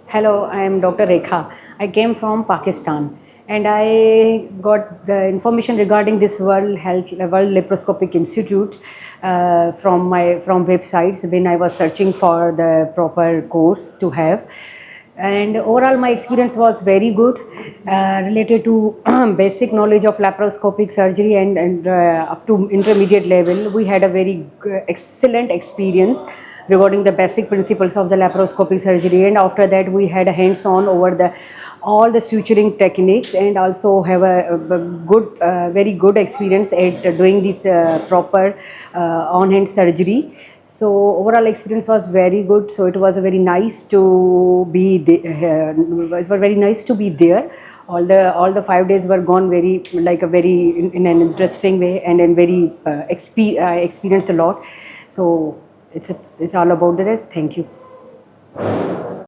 Hello, I am Dr. Rekha. I came from Pakistan and I got the information regarding this World Laparoscopic Institute from websites when I was searching for the proper course to have. And overall, my experience was very good related to basic knowledge of laparoscopic surgery and up to intermediate level. We had a very excellent experience regarding the basic principles of the laparoscopic surgery, and after that we had a hands-on over the all the suturing techniques, and also have a good very good experience at doing this proper on-hand surgery. So overall experience was very good. So it was a very nice to be there. It was very nice to be there. All the 5 days were gone very like a very in an interesting way, and very experienced a lot. So it's all about the rest. Thank you.